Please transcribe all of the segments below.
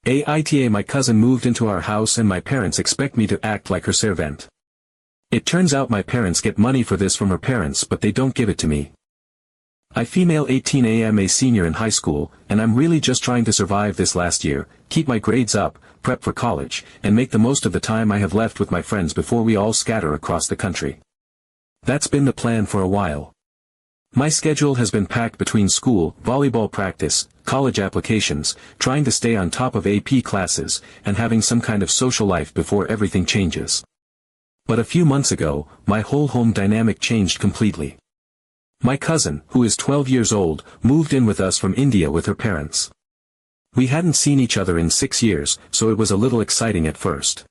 AITA. My cousin moved into our house and my parents expect me to act like her servant. It turns out my parents get money for this from her parents but they don't give it to me. I female 18 am a senior in high school, and I'm really just trying to survive this last year, keep my grades up, prep for college, and make the most of the time I have left with my friends before we all scatter across the country. That's been the plan for a while. My schedule has been packed between school, volleyball practice, college applications, trying to stay on top of AP classes, and having some kind of social life before everything changes. But a few months ago, my whole home dynamic changed completely. My cousin, who is 12 years old, moved in with us from India with her parents. We hadn't seen each other in 6 years, so it was a little exciting at first.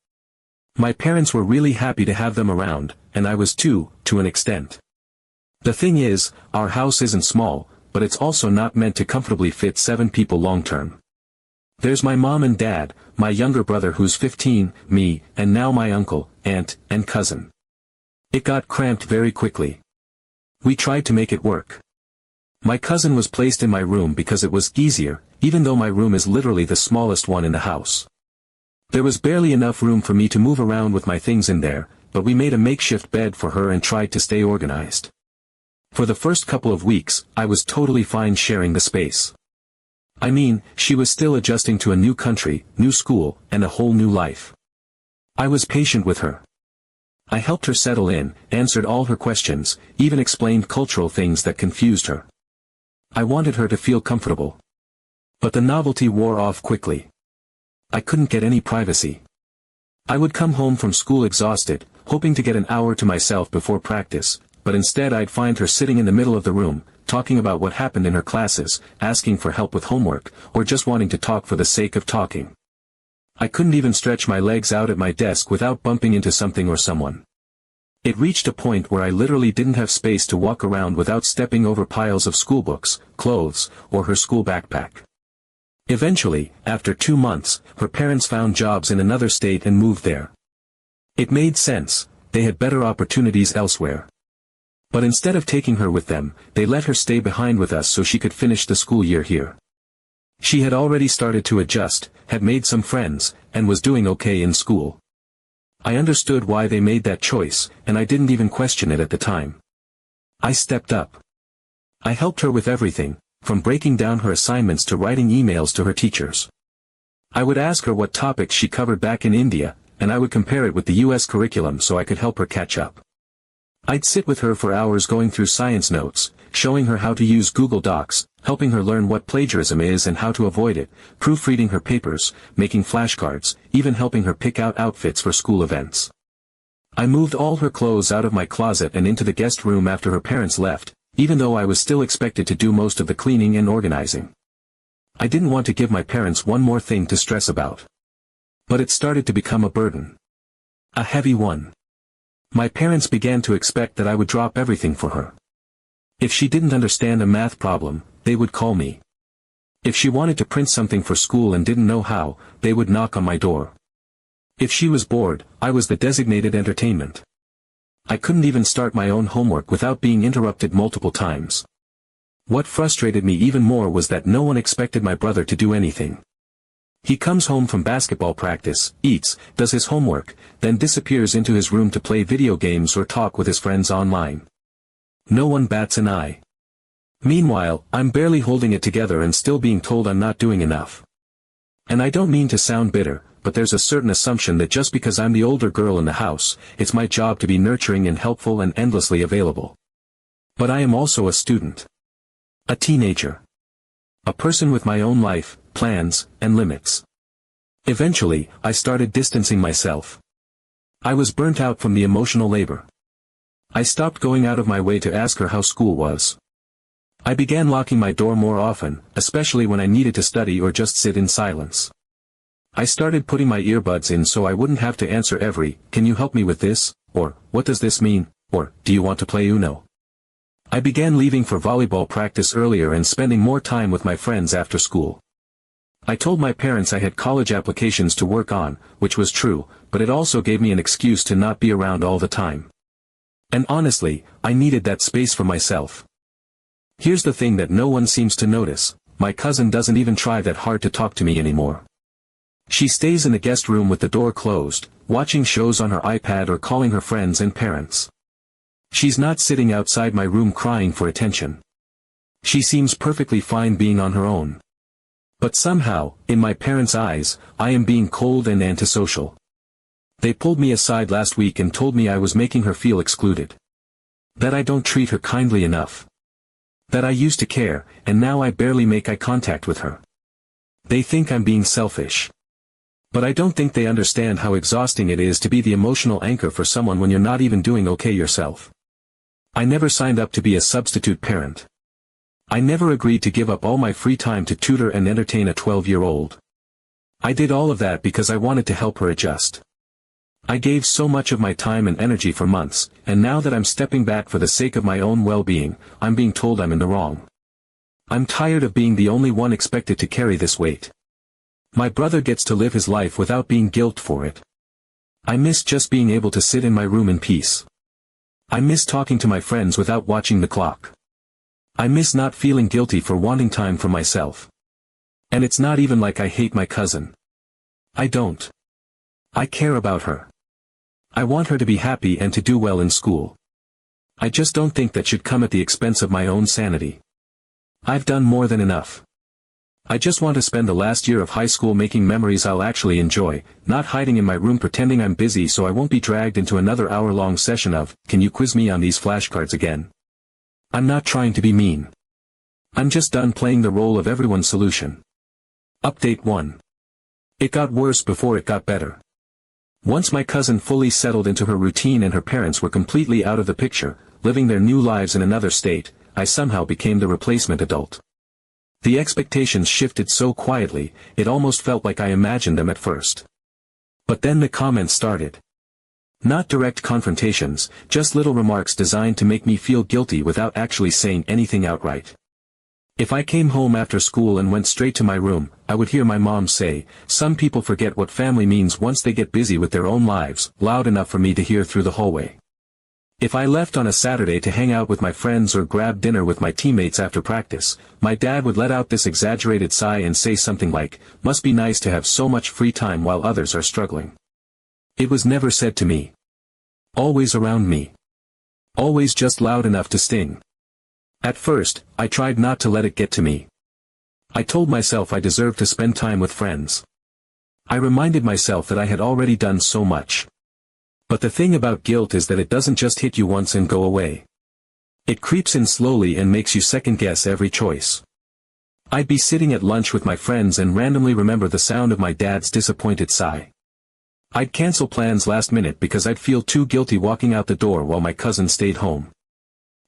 My parents were really happy to have them around, and I was too, to an extent. The thing is, our house isn't small, but it's also not meant to comfortably fit 7 people long-term. There's my mom and dad, my younger brother who's 15, me, and now my uncle, aunt, and cousin. It got cramped very quickly. We tried to make it work. My cousin was placed in my room because it was easier, even though my room is literally the smallest one in the house. There was barely enough room for me to move around with my things in there, but we made a makeshift bed for her and tried to stay organized. For the first couple of weeks, I was totally fine sharing the space. I mean, she was still adjusting to a new country, new school, and a whole new life. I was patient with her. I helped her settle in, answered all her questions, even explained cultural things that confused her. I wanted her to feel comfortable. But the novelty wore off quickly. I couldn't get any privacy. I would come home from school exhausted, hoping to get an hour to myself before practice, but instead I'd find her sitting in the middle of the room, talking about what happened in her classes, asking for help with homework, or just wanting to talk for the sake of talking. I couldn't even stretch my legs out at my desk without bumping into something or someone. It reached a point where I literally didn't have space to walk around without stepping over piles of schoolbooks, clothes, or her school backpack. Eventually, after 2 months, her parents found jobs in another state and moved there. It made sense, they had better opportunities elsewhere. But instead of taking her with them, they let her stay behind with us so she could finish the school year here. She had already started to adjust, had made some friends, and was doing okay in school. I understood why they made that choice, and I didn't even question it at the time. I stepped up. I helped her with everything, from breaking down her assignments to writing emails to her teachers. I would ask her what topics she covered back in India, and I would compare it with the US curriculum so I could help her catch up. I'd sit with her for hours going through science notes, showing her how to use Google Docs, helping her learn what plagiarism is and how to avoid it, proofreading her papers, making flashcards, even helping her pick out outfits for school events. I moved all her clothes out of my closet and into the guest room after her parents left, even though I was still expected to do most of the cleaning and organizing. I didn't want to give my parents one more thing to stress about. But it started to become a burden. A heavy one. My parents began to expect that I would drop everything for her. If she didn't understand a math problem, they would call me. If she wanted to print something for school and didn't know how, they would knock on my door. If she was bored, I was the designated entertainment. I couldn't even start my own homework without being interrupted multiple times. What frustrated me even more was that no one expected my brother to do anything. He comes home from basketball practice, eats, does his homework, then disappears into his room to play video games or talk with his friends online. No one bats an eye. Meanwhile, I'm barely holding it together and still being told I'm not doing enough. And I don't mean to sound bitter, but there's a certain assumption that just because I'm the older girl in the house, it's my job to be nurturing and helpful and endlessly available. But I am also a student. A teenager. A person with my own life, plans, and limits. Eventually, I started distancing myself. I was burnt out from the emotional labor. I stopped going out of my way to ask her how school was. I began locking my door more often, especially when I needed to study or just sit in silence. I started putting my earbuds in so I wouldn't have to answer every, "Can you help me with this?" or "What does this mean?" or "Do you want to play Uno?" I began leaving for volleyball practice earlier and spending more time with my friends after school. I told my parents I had college applications to work on, which was true, but it also gave me an excuse to not be around all the time. And honestly, I needed that space for myself. Here's the thing that no one seems to notice: my cousin doesn't even try that hard to talk to me anymore. She stays in the guest room with the door closed, watching shows on her iPad or calling her friends and parents. She's not sitting outside my room crying for attention. She seems perfectly fine being on her own. But somehow, in my parents' eyes, I am being cold and antisocial. They pulled me aside last week and told me I was making her feel excluded. That I don't treat her kindly enough. That I used to care, and now I barely make eye contact with her. They think I'm being selfish. But I don't think they understand how exhausting it is to be the emotional anchor for someone when you're not even doing okay yourself. I never signed up to be a substitute parent. I never agreed to give up all my free time to tutor and entertain a 12-year-old. I did all of that because I wanted to help her adjust. I gave so much of my time and energy for months, and now that I'm stepping back for the sake of my own well-being, I'm being told I'm in the wrong. I'm tired of being the only one expected to carry this weight. My brother gets to live his life without being guilted for it. I miss just being able to sit in my room in peace. I miss talking to my friends without watching the clock. I miss not feeling guilty for wanting time for myself. And it's not even like I hate my cousin. I don't. I care about her. I want her to be happy and to do well in school. I just don't think that should come at the expense of my own sanity. I've done more than enough. I just want to spend the last year of high school making memories I'll actually enjoy, not hiding in my room pretending I'm busy so I won't be dragged into another hour-long session of, "Can you quiz me on these flashcards again?" I'm not trying to be mean. I'm just done playing the role of everyone's solution. Update 1. It got worse before it got better. Once my cousin fully settled into her routine and her parents were completely out of the picture, living their new lives in another state, I somehow became the replacement adult. The expectations shifted so quietly, it almost felt like I imagined them at first. But then the comments started. Not direct confrontations, just little remarks designed to make me feel guilty without actually saying anything outright. If I came home after school and went straight to my room, I would hear my mom say, "Some people forget what family means once they get busy with their own lives," loud enough for me to hear through the hallway. If I left on a Saturday to hang out with my friends or grab dinner with my teammates after practice, my dad would let out this exaggerated sigh and say something like, "Must be nice to have so much free time while others are struggling." It was never said to me. Always around me. Always just loud enough to sting. At first, I tried not to let it get to me. I told myself I deserved to spend time with friends. I reminded myself that I had already done so much. But the thing about guilt is that it doesn't just hit you once and go away. It creeps in slowly and makes you second-guess every choice. I'd be sitting at lunch with my friends and randomly remember the sound of my dad's disappointed sigh. I'd cancel plans last minute because I'd feel too guilty walking out the door while my cousin stayed home.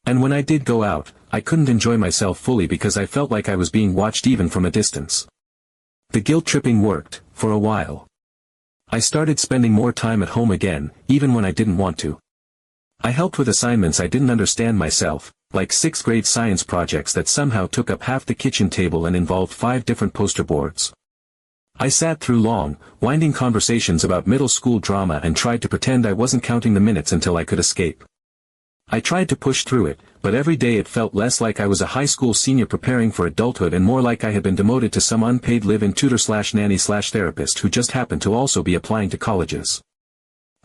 And when I did go out, I couldn't enjoy myself fully because I felt like I was being watched even from a distance. The guilt-tripping worked, for a while. I started spending more time at home again, even when I didn't want to. I helped with assignments I didn't understand myself, like 6th grade science projects that somehow took up half the kitchen table and involved 5 different poster boards. I sat through long, winding conversations about middle school drama and tried to pretend I wasn't counting the minutes until I could escape. I tried to push through it, but every day it felt less like I was a high school senior preparing for adulthood and more like I had been demoted to some unpaid live-in tutor/nanny/therapist who just happened to also be applying to colleges.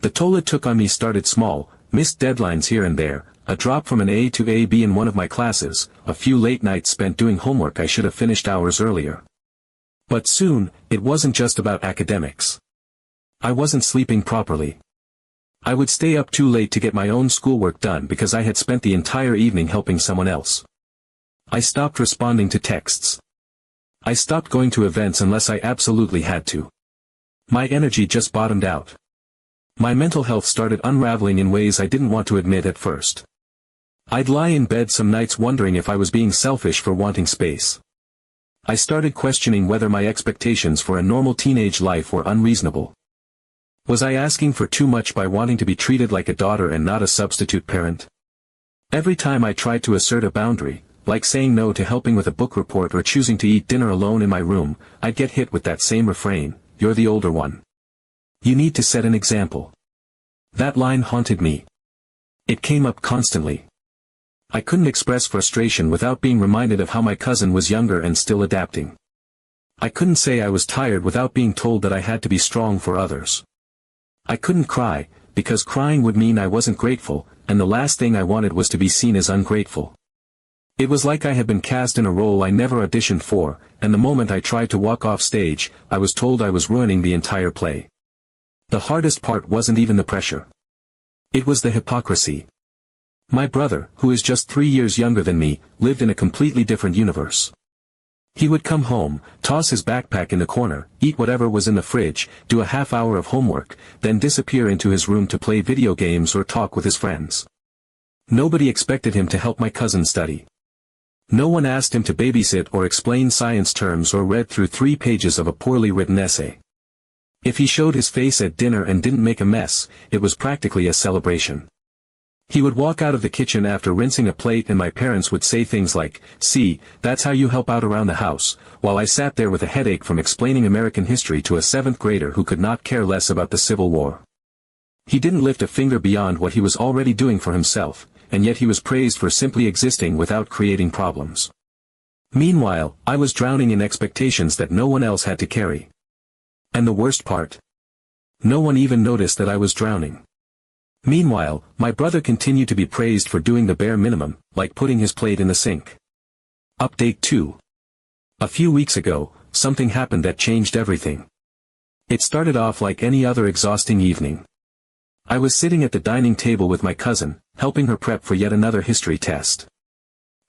The toll it took on me started small, missed deadlines here and there, a drop from an A to a B in one of my classes, a few late nights spent doing homework I should have finished hours earlier. But soon, it wasn't just about academics. I wasn't sleeping properly. I would stay up too late to get my own schoolwork done because I had spent the entire evening helping someone else. I stopped responding to texts. I stopped going to events unless I absolutely had to. My energy just bottomed out. My mental health started unraveling in ways I didn't want to admit at first. I'd lie in bed some nights wondering if I was being selfish for wanting space. I started questioning whether my expectations for a normal teenage life were unreasonable. Was I asking for too much by wanting to be treated like a daughter and not a substitute parent? Every time I tried to assert a boundary, like saying no to helping with a book report or choosing to eat dinner alone in my room, I'd get hit with that same refrain, "You're the older one. You need to set an example." That line haunted me. It came up constantly. I couldn't express frustration without being reminded of how my cousin was younger and still adapting. I couldn't say I was tired without being told that I had to be strong for others. I couldn't cry, because crying would mean I wasn't grateful, and the last thing I wanted was to be seen as ungrateful. It was like I had been cast in a role I never auditioned for, and the moment I tried to walk off stage, I was told I was ruining the entire play. The hardest part wasn't even the pressure. It was the hypocrisy. My brother, who is just 3 years younger than me, lived in a completely different universe. He would come home, toss his backpack in the corner, eat whatever was in the fridge, do a half hour of homework, then disappear into his room to play video games or talk with his friends. Nobody expected him to help my cousin study. No one asked him to babysit or explain science terms or read through 3 pages of a poorly written essay. If he showed his face at dinner and didn't make a mess, it was practically a celebration. He would walk out of the kitchen after rinsing a plate and my parents would say things like, "See, that's how you help out around the house," while I sat there with a headache from explaining American history to a 7th grader who could not care less about the Civil War. He didn't lift a finger beyond what he was already doing for himself, and yet he was praised for simply existing without creating problems. Meanwhile, I was drowning in expectations that no one else had to carry. And the worst part? No one even noticed that I was drowning. Meanwhile, my brother continued to be praised for doing the bare minimum, like putting his plate in the sink. Update 2. A few weeks ago, something happened that changed everything. It started off like any other exhausting evening. I was sitting at the dining table with my cousin, helping her prep for yet another history test.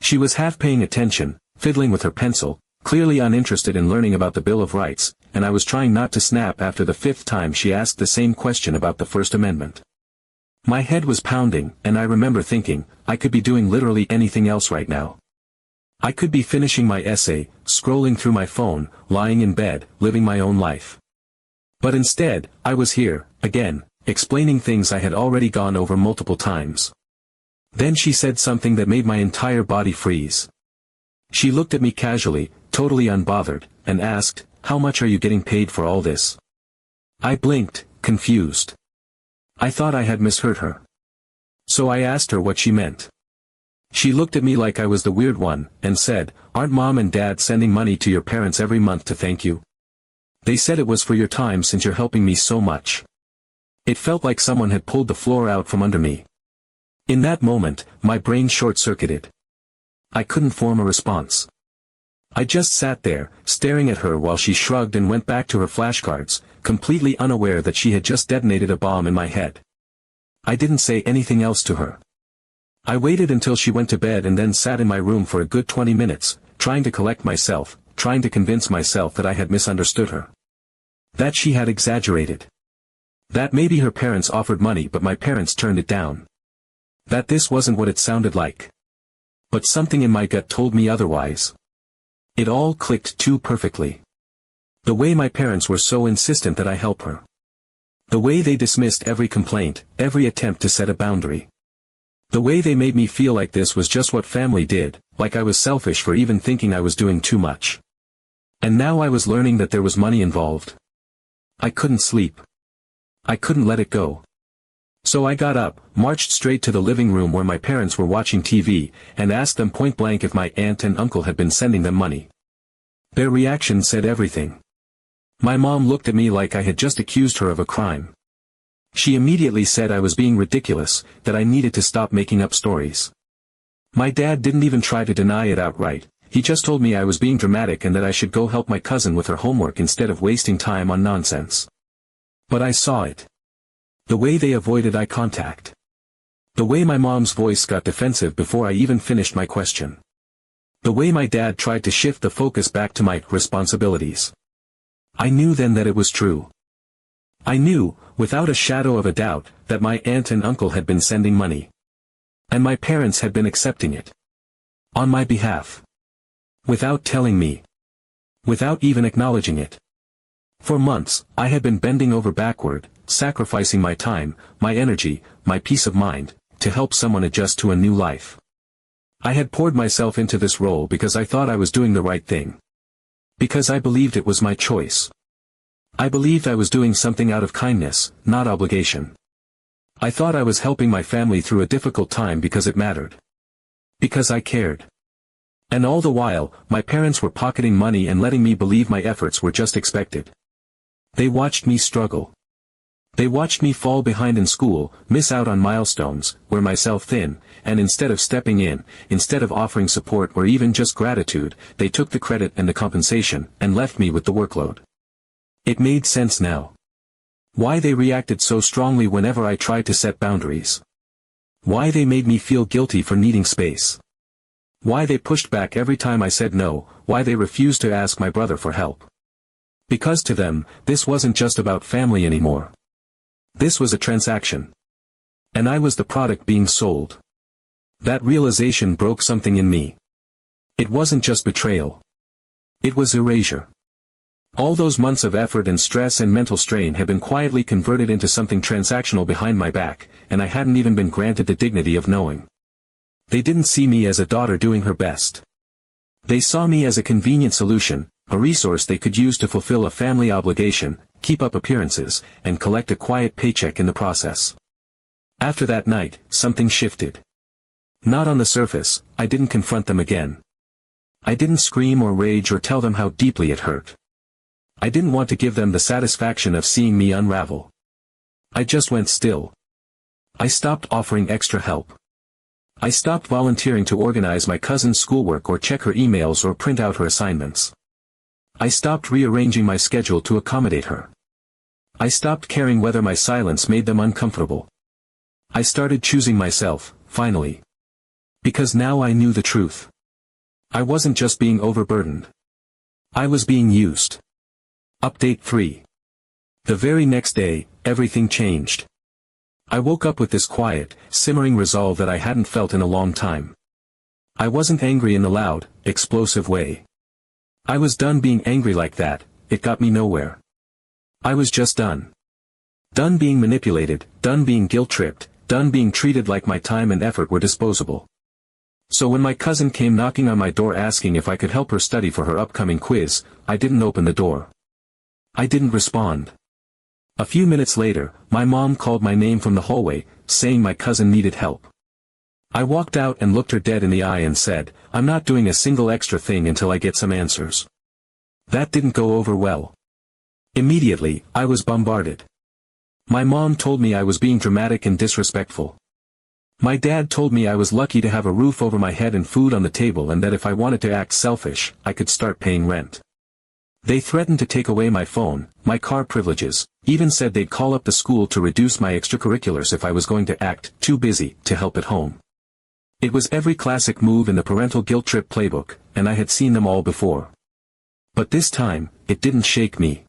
She was half paying attention, fiddling with her pencil, clearly uninterested in learning about the Bill of Rights, and I was trying not to snap after the 5th time she asked the same question about the First Amendment. My head was pounding, and I remember thinking, I could be doing literally anything else right now. I could be finishing my essay, scrolling through my phone, lying in bed, living my own life. But instead, I was here, again, explaining things I had already gone over multiple times. Then she said something that made my entire body freeze. She looked at me casually, totally unbothered, and asked, "How much are you getting paid for all this?" I blinked, confused. I thought I had misheard her. So I asked her what she meant. She looked at me like I was the weird one, and said, "Aren't mom and dad sending money to your parents every month to thank you? They said it was for your time since you're helping me so much." It felt like someone had pulled the floor out from under me. In that moment, my brain short-circuited. I couldn't form a response. I just sat there, staring at her while she shrugged and went back to her flashcards, completely unaware that she had just detonated a bomb in my head. I didn't say anything else to her. I waited until she went to bed and then sat in my room for a good 20 minutes, trying to collect myself, trying to convince myself that I had misunderstood her. That she had exaggerated. That maybe her parents offered money but my parents turned it down. That this wasn't what it sounded like. But something in my gut told me otherwise. It all clicked too perfectly. The way my parents were so insistent that I help her. The way they dismissed every complaint, every attempt to set a boundary. The way they made me feel like this was just what family did, like I was selfish for even thinking I was doing too much. And now I was learning that there was money involved. I couldn't sleep. I couldn't let it go. So I got up, marched straight to the living room where my parents were watching TV, and asked them point blank if my aunt and uncle had been sending them money. Their reaction said everything. My mom looked at me like I had just accused her of a crime. She immediately said I was being ridiculous, that I needed to stop making up stories. My dad didn't even try to deny it outright, he just told me I was being dramatic and that I should go help my cousin with her homework instead of wasting time on nonsense. But I saw it. The way they avoided eye contact. The way my mom's voice got defensive before I even finished my question. The way my dad tried to shift the focus back to my responsibilities. I knew then that it was true. I knew, without a shadow of a doubt, that my aunt and uncle had been sending money. And my parents had been accepting it. On my behalf. Without telling me. Without even acknowledging it. For months, I had been bending over backward, sacrificing my time, my energy, my peace of mind, to help someone adjust to a new life. I had poured myself into this role because I thought I was doing the right thing. Because I believed it was my choice. I believed I was doing something out of kindness, not obligation. I thought I was helping my family through a difficult time because it mattered. Because I cared. And all the while, my parents were pocketing money and letting me believe my efforts were just expected. They watched me struggle. They watched me fall behind in school, miss out on milestones, wear myself thin, and instead of stepping in, instead of offering support or even just gratitude, they took the credit and the compensation, and left me with the workload. It made sense now. Why they reacted so strongly whenever I tried to set boundaries. Why they made me feel guilty for needing space. Why they pushed back every time I said no, why they refused to ask my brother for help. Because to them, this wasn't just about family anymore. This was a transaction. And I was the product being sold. That realization broke something in me. It wasn't just betrayal. It was erasure. All those months of effort and stress and mental strain had been quietly converted into something transactional behind my back, and I hadn't even been granted the dignity of knowing. They didn't see me as a daughter doing her best. They saw me as a convenient solution, a resource they could use to fulfill a family obligation, keep up appearances, and collect a quiet paycheck in the process. After that night, something shifted. Not on the surface, I didn't confront them again. I didn't scream or rage or tell them how deeply it hurt. I didn't want to give them the satisfaction of seeing me unravel. I just went still. I stopped offering extra help. I stopped volunteering to organize my cousin's schoolwork or check her emails or print out her assignments. I stopped rearranging my schedule to accommodate her. I stopped caring whether my silence made them uncomfortable. I started choosing myself, finally. Because now I knew the truth. I wasn't just being overburdened. I was being used. Update 3. The very next day, everything changed. I woke up with this quiet, simmering resolve that I hadn't felt in a long time. I wasn't angry in the loud, explosive way. I was done being angry like that, it got me nowhere. I was just done. Done being manipulated, done being guilt-tripped, done being treated like my time and effort were disposable. So when my cousin came knocking on my door asking if I could help her study for her upcoming quiz, I didn't open the door. I didn't respond. A few minutes later, my mom called my name from the hallway, saying my cousin needed help. I walked out and looked her dead in the eye and said, "I'm not doing a single extra thing until I get some answers." That didn't go over well. Immediately, I was bombarded. My mom told me I was being dramatic and disrespectful. My dad told me I was lucky to have a roof over my head and food on the table and that if I wanted to act selfish, I could start paying rent. They threatened to take away my phone, my car privileges, even said they'd call up the school to reduce my extracurriculars if I was going to act too busy to help at home. It was every classic move in the parental guilt trip playbook, and I had seen them all before. But this time, it didn't shake me.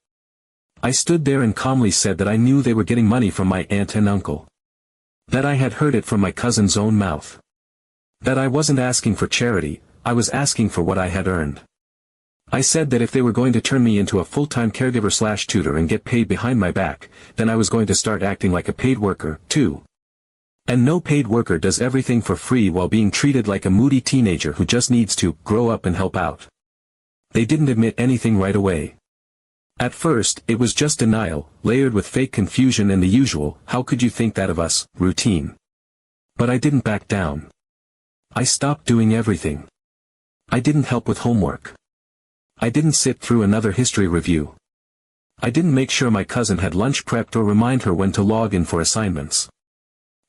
I stood there and calmly said that I knew they were getting money from my aunt and uncle. That I had heard it from my cousin's own mouth. That I wasn't asking for charity, I was asking for what I had earned. I said that if they were going to turn me into a full-time caregiver/tutor and get paid behind my back, then I was going to start acting like a paid worker, too. And no paid worker does everything for free while being treated like a moody teenager who just needs to grow up and help out. They didn't admit anything right away. At first, it was just denial, layered with fake confusion and the usual, "How could you think that of us," routine. But I didn't back down. I stopped doing everything. I didn't help with homework. I didn't sit through another history review. I didn't make sure my cousin had lunch prepped or remind her when to log in for assignments.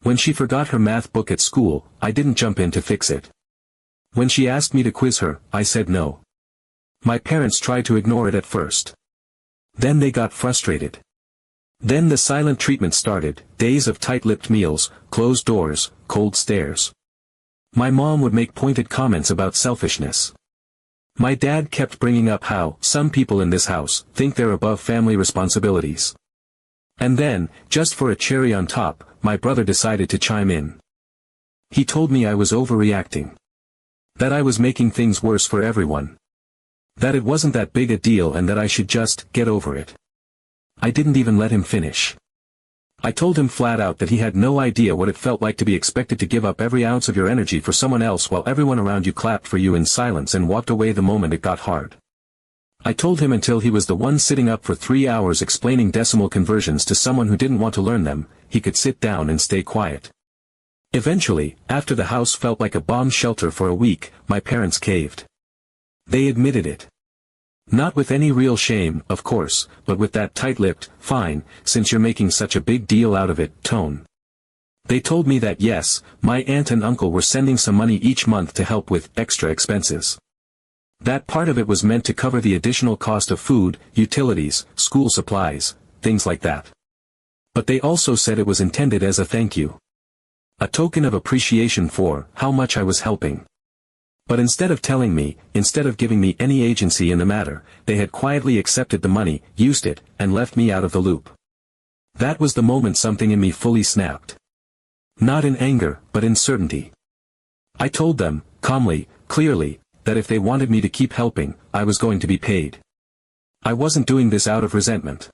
When she forgot her math book at school, I didn't jump in to fix it. When she asked me to quiz her, I said no. My parents tried to ignore it at first. Then they got frustrated. Then the silent treatment started, days of tight-lipped meals, closed doors, cold stares. My mom would make pointed comments about selfishness. My dad kept bringing up how some people in this house think they're above family responsibilities. And then, just for a cherry on top, my brother decided to chime in. He told me I was overreacting. That I was making things worse for everyone. That it wasn't that big a deal and that I should just get over it. I didn't even let him finish. I told him flat out that he had no idea what it felt like to be expected to give up every ounce of your energy for someone else while everyone around you clapped for you in silence and walked away the moment it got hard. I told him until he was the one sitting up for 3 hours explaining decimal conversions to someone who didn't want to learn them, he could sit down and stay quiet. Eventually, after the house felt like a bomb shelter for a week, my parents caved. They admitted it. Not with any real shame, of course, but with that tight-lipped, "Fine, since you're making such a big deal out of it," tone. They told me that yes, my aunt and uncle were sending some money each month to help with extra expenses. That part of it was meant to cover the additional cost of food, utilities, school supplies, things like that. But they also said it was intended as a thank you. A token of appreciation for how much I was helping. But instead of telling me, instead of giving me any agency in the matter, they had quietly accepted the money, used it, and left me out of the loop. That was the moment something in me fully snapped. Not in anger, but in certainty. I told them, calmly, clearly, that if they wanted me to keep helping, I was going to be paid. I wasn't doing this out of resentment.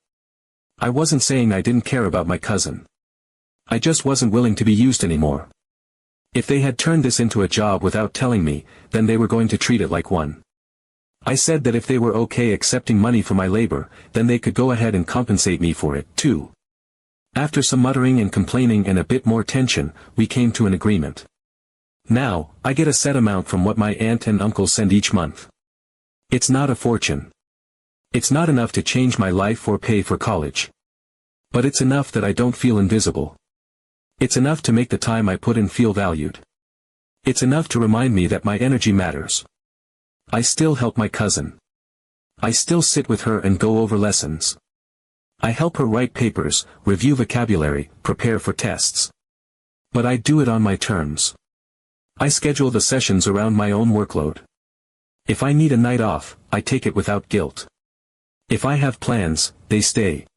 I wasn't saying I didn't care about my cousin. I just wasn't willing to be used anymore. If they had turned this into a job without telling me, then they were going to treat it like one. I said that if they were okay accepting money for my labor, then they could go ahead and compensate me for it, too. After some muttering and complaining and a bit more tension, we came to an agreement. Now, I get a set amount from what my aunt and uncle send each month. It's not a fortune. It's not enough to change my life or pay for college. But it's enough that I don't feel invisible. It's enough to make the time I put in feel valued. It's enough to remind me that my energy matters. I still help my cousin. I still sit with her and go over lessons. I help her write papers, review vocabulary, prepare for tests. But I do it on my terms. I schedule the sessions around my own workload. If I need a night off, I take it without guilt. If I have plans, they stay.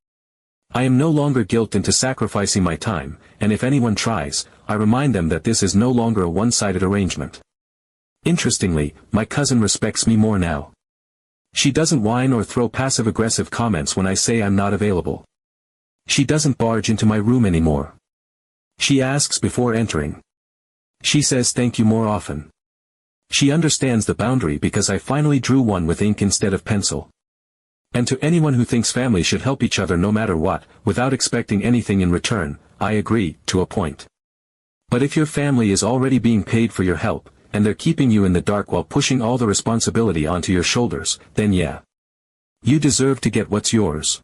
I am no longer guilted into sacrificing my time, and if anyone tries, I remind them that this is no longer a one-sided arrangement. Interestingly, my cousin respects me more now. She doesn't whine or throw passive-aggressive comments when I say I'm not available. She doesn't barge into my room anymore. She asks before entering. She says thank you more often. She understands the boundary because I finally drew one with ink instead of pencil. And to anyone who thinks families should help each other no matter what, without expecting anything in return, I agree, to a point. But if your family is already being paid for your help, and they're keeping you in the dark while pushing all the responsibility onto your shoulders, then yeah. You deserve to get what's yours.